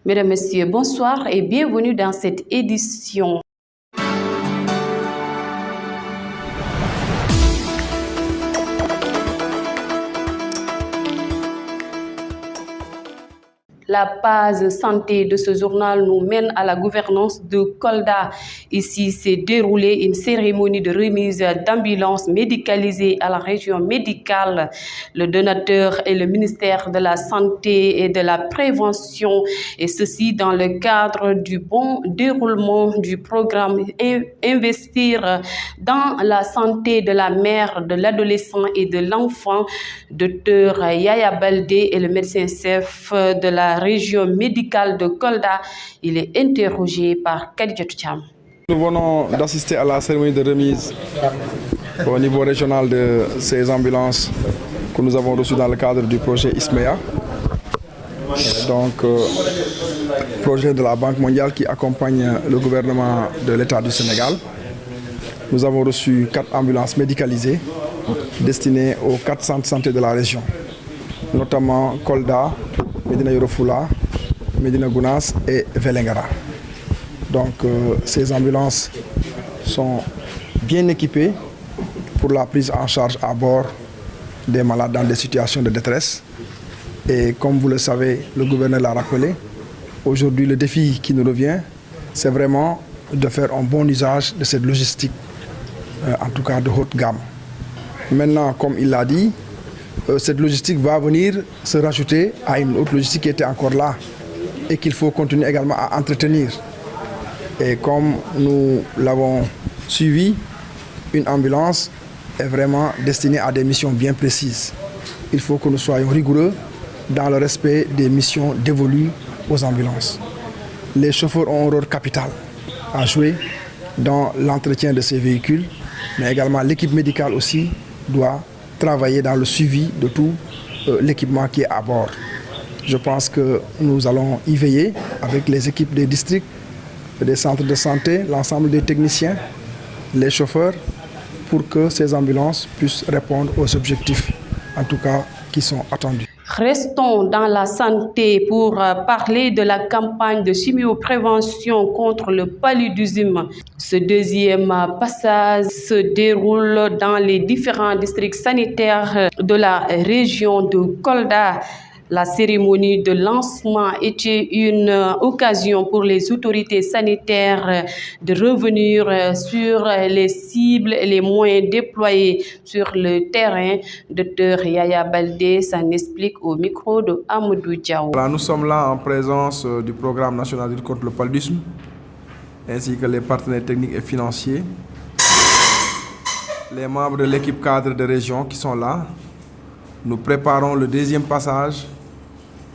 Mesdames, Messieurs, bonsoir et bienvenue dans cette édition. La page santé de ce journal nous mène à la gouvernance de Kolda. Ici s'est déroulée une cérémonie de remise d'ambulances médicalisées à la région médicale. Le donateur est le ministère de la Santé et de la Prévention, et ceci dans le cadre du bon déroulement du programme Investir dans la santé de la mère, de l'adolescent et de l'enfant. Docteur Yaya Baldé est le médecin-chef de la région médicale de Kolda. Il est interrogé par Khadijatou Thiam. Nous venons d'assister à la cérémonie de remise au niveau régional de ces ambulances que nous avons reçues dans le cadre du projet ISMEA. Donc, projet de la Banque mondiale qui accompagne le gouvernement de l'État du Sénégal. Nous avons reçu 4 ambulances médicalisées destinées aux 4 centres de santé de la région, notamment Kolda, Médina Yoro Fula, Médina Gounass et Vélingara. Donc ces ambulances sont bien équipées pour la prise en charge à bord des malades dans des situations de détresse. Et comme vous le savez, le gouverneur l'a rappelé, aujourd'hui le défi qui nous revient, c'est vraiment de faire un bon usage de cette logistique, en tout cas de haute gamme. Maintenant, comme il l'a dit, cette logistique va venir se rajouter à une autre logistique qui était encore là et qu'il faut continuer également à entretenir. Et comme nous l'avons suivi, une ambulance est vraiment destinée à des missions bien précises. Il faut que nous soyons rigoureux dans le respect des missions dévolues aux ambulances. Les chauffeurs ont un rôle capital à jouer dans l'entretien de ces véhicules, mais également l'équipe médicale aussi doit travailler dans le suivi de tout l'équipement qui est à bord. Je pense que nous allons y veiller avec les équipes des districts, des centres de santé, l'ensemble des techniciens, les chauffeurs, pour que ces ambulances puissent répondre aux objectifs, en tout cas, qui sont attendus. Restons dans la santé pour parler de la campagne de chimioprévention contre le paludisme. Ce deuxième passage se déroule dans les différents districts sanitaires de la région de Kolda. La cérémonie de lancement était une occasion pour les autorités sanitaires de revenir sur les cibles et les moyens déployés sur le terrain. Docteur Yaya Baldé s'en explique au micro de Amadou Diaw. Nous sommes là en présence du programme national de lutte contre le paludisme, ainsi que les partenaires techniques et financiers, les membres de l'équipe cadre de région qui sont là. Nous préparons le deuxième passage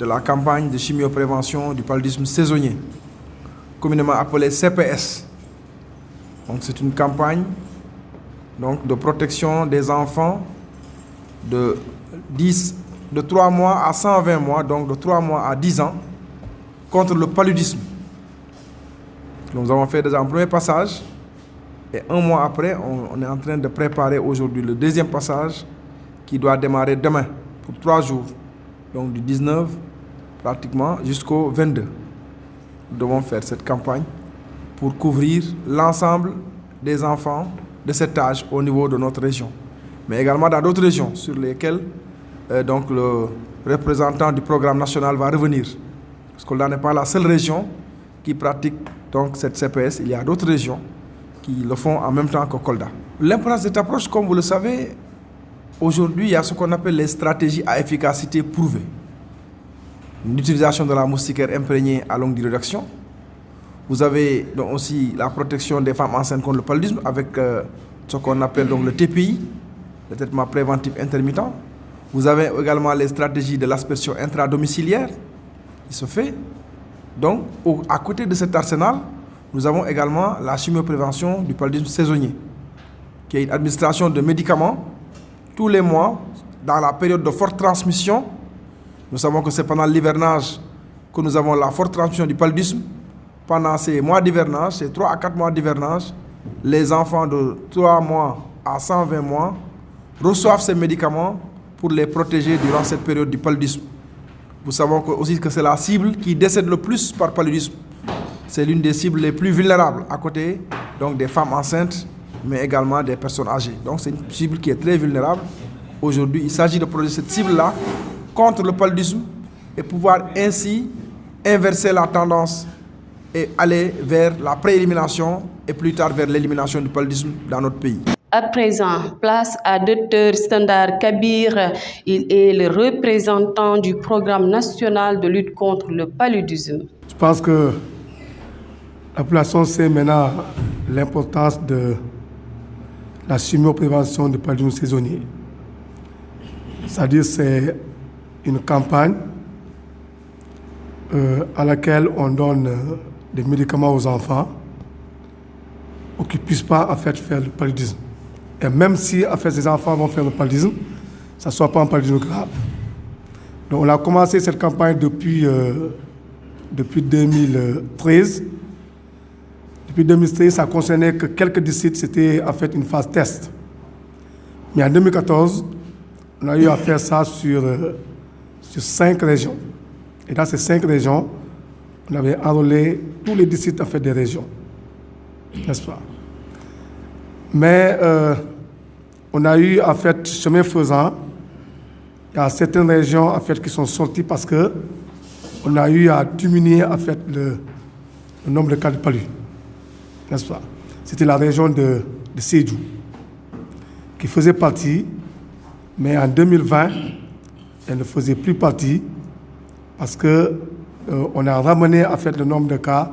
de la campagne de chimioprévention du paludisme saisonnier, communément appelée CPS. Donc c'est une campagne de protection des enfants de 3 mois à 120 mois, donc de 3 mois à 10 ans, contre le paludisme. Nous avons fait déjà un premier passage et 1 mois après, on est en train de préparer aujourd'hui le deuxième passage qui doit démarrer demain pour 3 jours, donc du 19 pratiquement jusqu'au 22. Nous devons faire cette campagne pour couvrir l'ensemble des enfants de cet âge au niveau de notre région, mais également dans d'autres régions sur lesquelles donc le représentant du programme national va revenir. Parce que là n'est pas la seule région qui pratique donc cette CPS, il y a d'autres régions qui le font en même temps que Kolda. L'importance de cette approche, comme vous le savez, aujourd'hui, il y a ce qu'on appelle les stratégies à efficacité prouvée. L'utilisation de la moustiquaire imprégnée à longue durée d'action. Vous avez donc aussi la protection des femmes enceintes contre le paludisme avec ce qu'on appelle donc le TPI, le traitement préventif intermittent. Vous avez également les stratégies de l'aspersion intradomiciliaire qui se fait. Donc, à côté de cet arsenal, nous avons également la chimioprévention du paludisme saisonnier, qui est une administration de médicaments tous les mois dans la période de forte transmission. Nous savons que c'est pendant l'hivernage que nous avons la forte transmission du paludisme. Pendant ces mois d'hivernage, ces 3 à 4 mois d'hivernage, les enfants de 3 mois à 120 mois reçoivent ces médicaments pour les protéger durant cette période du paludisme. Nous savons aussi que c'est la cible qui décède le plus par paludisme. C'est l'une des cibles les plus vulnérables à côté donc des femmes enceintes, mais également des personnes âgées. Donc c'est une cible qui est très vulnérable. Aujourd'hui, il s'agit de protéger cette cible-là contre le paludisme et pouvoir ainsi inverser la tendance et aller vers la préélimination et plus tard vers l'élimination du paludisme dans notre pays. À présent, place à Dr Standard Kabir. Il est le représentant du programme national de lutte contre le paludisme. Je pense que la population sait maintenant l'importance de la chimioprévention du paludisme saisonnier. C'est-à-dire c'est une campagne à laquelle on donne des médicaments aux enfants pour qu'ils ne puissent pas en fait, faire le paludisme. Et même si en fait, ces enfants vont faire le paludisme, ça ne soit pas un paludisme grave. Donc on a commencé cette campagne depuis 2013. Depuis 2013, ça concernait que quelques districts, c'était en fait une phase test. Mais en 2014, on a eu à faire ça sur 5 régions. Et dans ces 5 régions, on avait enrôlé tous les districts en fait, des régions. N'est-ce pas? Mais on a eu, en fait, chemin faisant, il y a certaines régions, en fait, qui sont sorties parce qu'on a eu à diminuer, en fait, le nombre de cas de palu. N'est-ce pas? C'était la région de Sédhiou, qui faisait partie, mais en 2020, elle ne faisait plus partie parce qu'on a ramené, en fait, le nombre de cas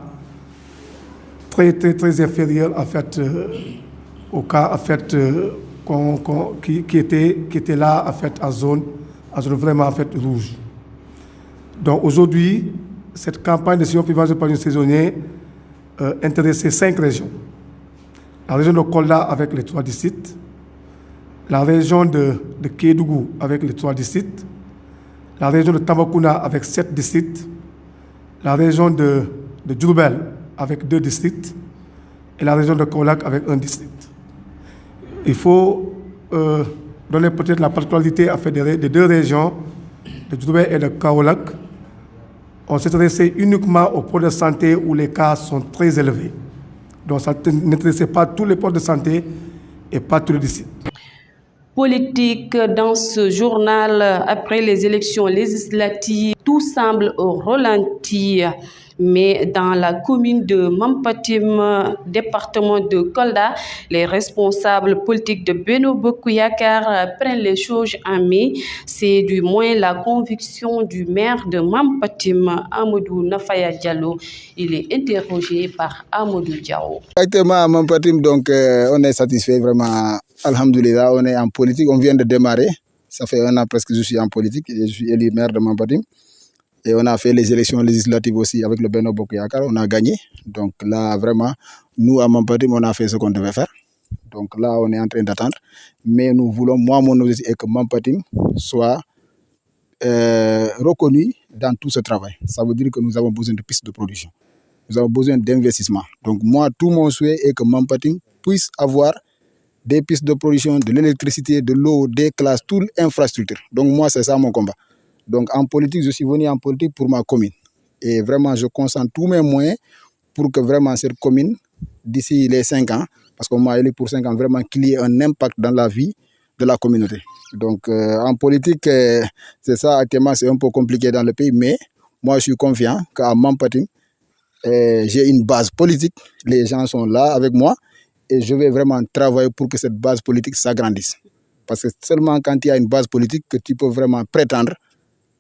très inférieur, en fait, au cas en fait, qui était là en fait en zone vraiment en fait rouge. Donc aujourd'hui, cette campagne de chimioprévention du paludisme saisonnier intéressait 5 régions. La région de Kolda avec les 3 districts, la région de Kédougou avec les 3 districts, la région de Tambacounda avec 7 districts, la région de Diourbel avec 2 districts et la région de Kaolack avec 1 district. Il faut donner peut-être la particularité à fait des 2 régions, de Diourbel et de Kaolack. On s'intéressait uniquement aux postes de santé où les cas sont très élevés. Donc ça n'intéressait pas tous les postes de santé et pas tous les districts. Politique dans ce journal, après les élections législatives, tout semble au ralenti. Mais dans la commune de Mampatim, département de Kolda, les responsables politiques de Benno Bokk Yakaar prennent les choses en main. C'est du moins la conviction du maire de Mampatim, Amadou Nafaya Diallo. Il est interrogé par Amadou Diao. Actuellement à Mampatim, donc on est satisfait vraiment. Alhamdoulilah, on est en politique, on vient de démarrer. Ça fait 1 an presque que je suis en politique et je suis élu maire de Mampatim. Et on a fait les élections législatives aussi avec le Benno Bokk Yakaar, on a gagné. Donc là, vraiment, nous à Mampatim, on a fait ce qu'on devait faire. Donc là, on est en train d'attendre. Mais nous voulons, moi, mon objectif est que Mampatim soit reconnu dans tout ce travail. Ça veut dire que nous avons besoin de pistes de production. Nous avons besoin d'investissement. Donc moi, tout mon souhait est que Mampatim puisse avoir des pistes de production, de l'électricité, de l'eau, des classes, toute l'infrastructure. Donc moi, c'est ça mon combat. Donc en politique, je suis venu en politique pour ma commune. Et vraiment, je concentre tous mes moyens pour que vraiment cette commune, d'ici les 5 ans, parce qu'on m'a élu pour 5 ans, vraiment qu'il y ait un impact dans la vie de la communauté. Donc en politique, c'est ça, actuellement, c'est un peu compliqué dans le pays, mais moi, je suis confiant qu'à Mampatim, j'ai une base politique, les gens sont là avec moi et je vais vraiment travailler pour que cette base politique s'agrandisse. Parce que seulement quand il y a une base politique que tu peux vraiment prétendre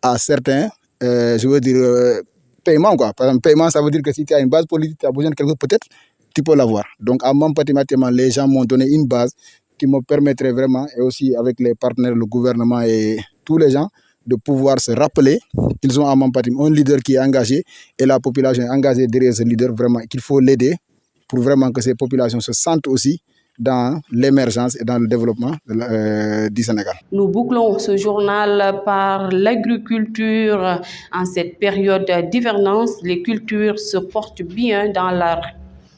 à certains, je veux dire, paiements, quoi. Par exemple, paiement, ça veut dire que si tu as une base politique, tu as besoin de quelque chose, peut-être, tu peux l'avoir. Donc, à Mampatim, les gens m'ont donné une base qui me permettrait vraiment, et aussi avec les partenaires, le gouvernement et tous les gens, de pouvoir se rappeler qu'ils ont à Mampatim un leader qui est engagé et la population est engagée derrière ce leader, vraiment, qu'il faut l'aider pour vraiment que ces populations se sentent aussi dans l'émergence et dans le développement du Sénégal. Nous bouclons ce journal par l'agriculture. En cette période d'hivernance, les cultures se portent bien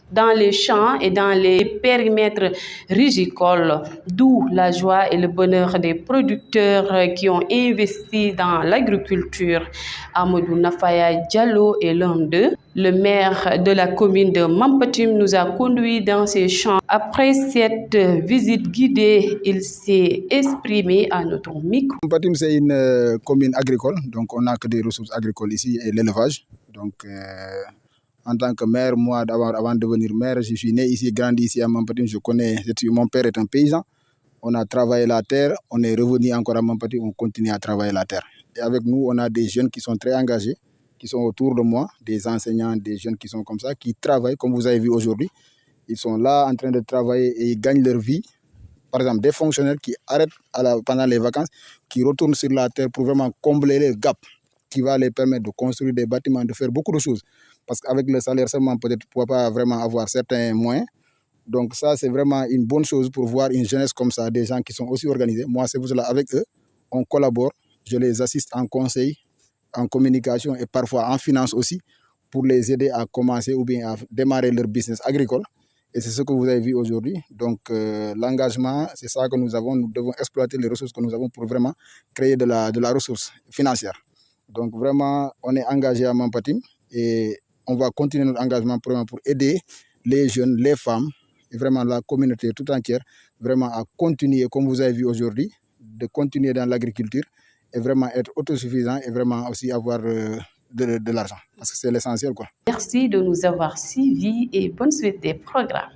dans les champs et dans les périmètres rizicoles, d'où la joie et le bonheur des producteurs qui ont investi dans l'agriculture. Amadou Nafaya Diallo est l'un d'eux. Le maire de la commune de Mampatim nous a conduits dans ces champs. Après cette visite guidée, il s'est exprimé à notre micro. Mampatim, c'est une commune agricole, donc on n'a que des ressources agricoles ici et l'élevage. Donc, en tant que maire, moi, avant de devenir maire, je suis né ici, grandi ici à Mampatim. Je connais, mon père est un paysan. On a travaillé la terre, on est revenu encore à Mampatim, on continue à travailler la terre. Et avec nous, on a des jeunes qui sont très engagés, qui sont autour de moi, des enseignants, des jeunes qui sont comme ça, qui travaillent, comme vous avez vu aujourd'hui. Ils sont là en train de travailler et ils gagnent leur vie. Par exemple, des fonctionnaires qui arrêtent pendant les vacances, qui retournent sur la terre pour vraiment combler les gaps, qui va les permettre de construire des bâtiments, de faire beaucoup de choses. Parce qu'avec le salaire seulement, peut-être, on ne peut pas vraiment avoir certains moyens. Donc ça, c'est vraiment une bonne chose pour voir une jeunesse comme ça, des gens qui sont aussi organisés. Moi, c'est pour cela, avec eux, on collabore. Je les assiste en conseil, en communication et parfois en finance aussi, pour les aider à commencer ou bien à démarrer leur business agricole. Et c'est ce que vous avez vu aujourd'hui. Donc l'engagement, c'est ça que nous avons. Nous devons exploiter les ressources que nous avons pour vraiment créer de la ressource financière. Donc vraiment, on est engagé à Mampatim et on va continuer notre engagement pour aider les jeunes, les femmes et vraiment la communauté tout entière vraiment à continuer, comme vous avez vu aujourd'hui, de continuer dans l'agriculture et vraiment être autosuffisant et vraiment aussi avoir de l'argent. Parce que c'est l'essentiel, quoi. Merci de nous avoir suivis et bonne suite des programmes.